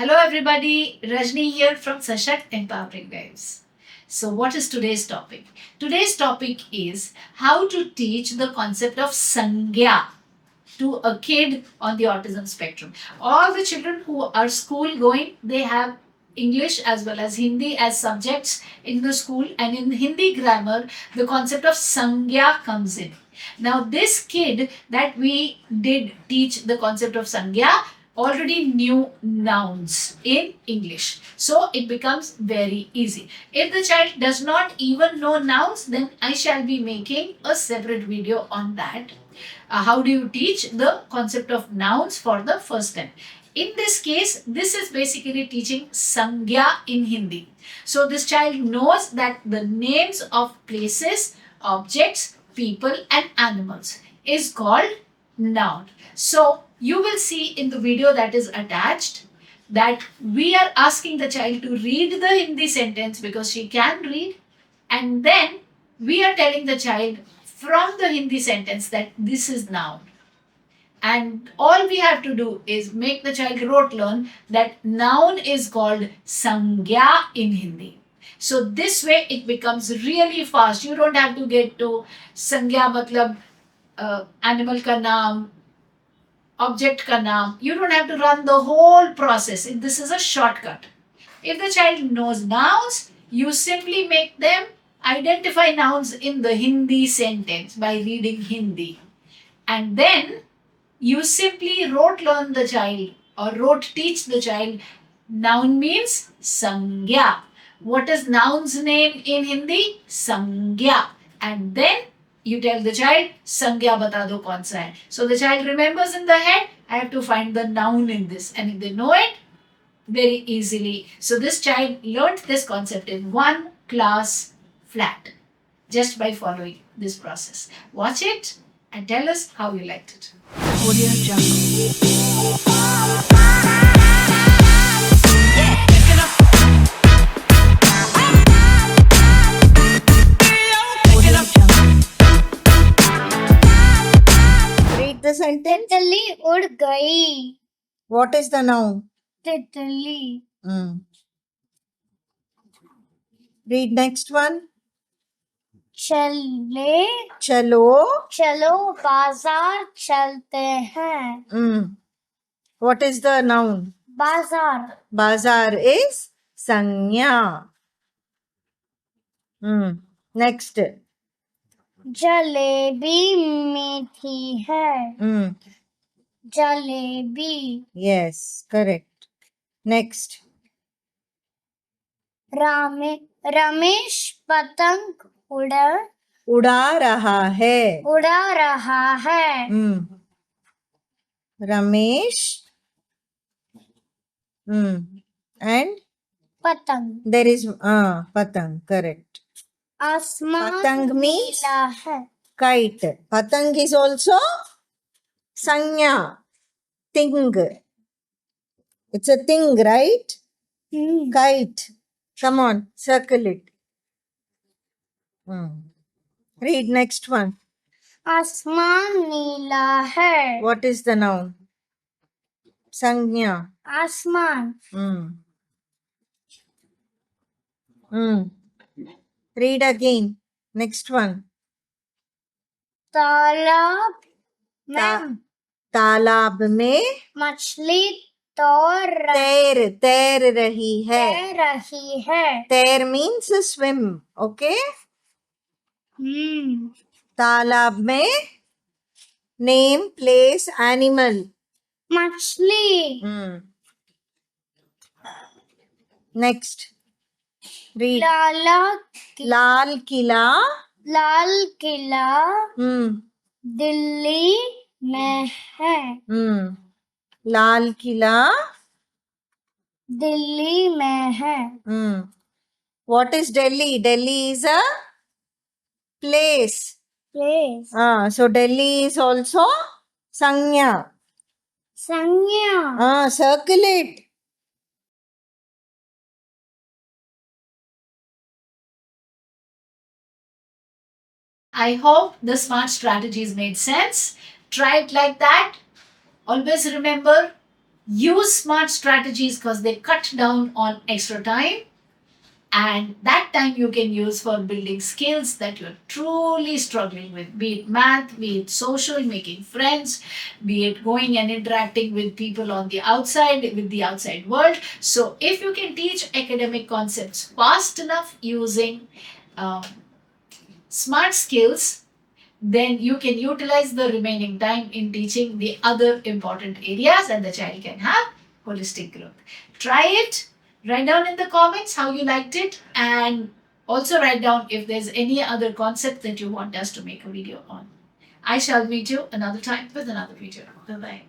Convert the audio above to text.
Hello everybody, Rajni here from Sashakt Empowering Lives. So what is today's topic? Today's topic is how to teach the concept of Sangya to a kid on the autism spectrum. All the children who are school going, they have English as well as Hindi as subjects in the school, and in Hindi grammar, the concept of Sangya comes in. Now, this kid that we did teach the concept of Sangya already knew nouns in English. So it becomes very easy. If the child does not even know nouns, then I shall be making a separate video on that. How do you teach the concept of nouns for the first time? In this case, this is basically teaching Sangya in Hindi. So this child knows that the names of places, objects, people and animals is called noun. So you will see in the video that is attached that we are asking the child to read the Hindi sentence because she can read, and then we are telling the child from the Hindi sentence that this is noun. And all we have to do is make the child rote learn that noun is called Sangya in Hindi. So this way it becomes really fast. You don't have to get to Sangya matlab animal ka naam, object ka naam. You don't have to run the whole process. This is a shortcut. If the child knows nouns, you simply make them identify nouns in the Hindi sentence by reading Hindi. And then you simply rote learn the child or rote teach the child. Noun means Sangya. What is noun's name in Hindi? Sangya. And then you tell the child, Sangya bata do kaun sa hai. So the child remembers in the head, I have to find the noun in this. And if they know it, very easily. So this child learnt this concept in one class flat just by following this process. Watch it and tell us how you liked it. Audio Jungle. Read the sentence. तितली उड़ गई. What is the noun? तितली. Read next one. चले. Chalo. चलो बाजार चलते हैं. What is the noun? बाजार. Bazar is Sanya. Next. Jalebi मीठी है. Jalebi. Yes, correct. Next. Ramesh पतंग उड़ा रहा है. उड़ा रहा है. Ramesh. And पतंग. there is Patang, correct. आसमान Patang means नीला है. kite. Patang is also Sanya. Thing. It's a thing, right? Kite. Come on, circle it. Read next one. आसमान नीला है. What is the noun? Sanya. आसमान. Read again. Next one. तालाब में तालाब में मछली तैर रही है. रही है. तैर means swim. Okay? तालाब में name, place, animal. मछली. Next. Read. लाल किला. लाल किला दिल्ली में है. लाल किला दिल्ली में है. What is Delhi? Delhi is a place. So Delhi is also Sanya. संज्ञा. Circle it. I hope the smart strategies made sense. Try it like that. Always remember, Use smart strategies because they cut down on extra time, and that time you can use for building skills that you're truly struggling with, be it math, be it social, making friends, be it going and interacting with people on the outside, with the outside world. So if you can teach academic concepts fast enough using smart skills, then you can utilize the remaining time in teaching the other important areas, and the child can have holistic growth. Try it. Write down in the comments how you liked it, and also write down if there's any other concept that you want us to make a video on. I shall meet you another time with another video. Bye bye.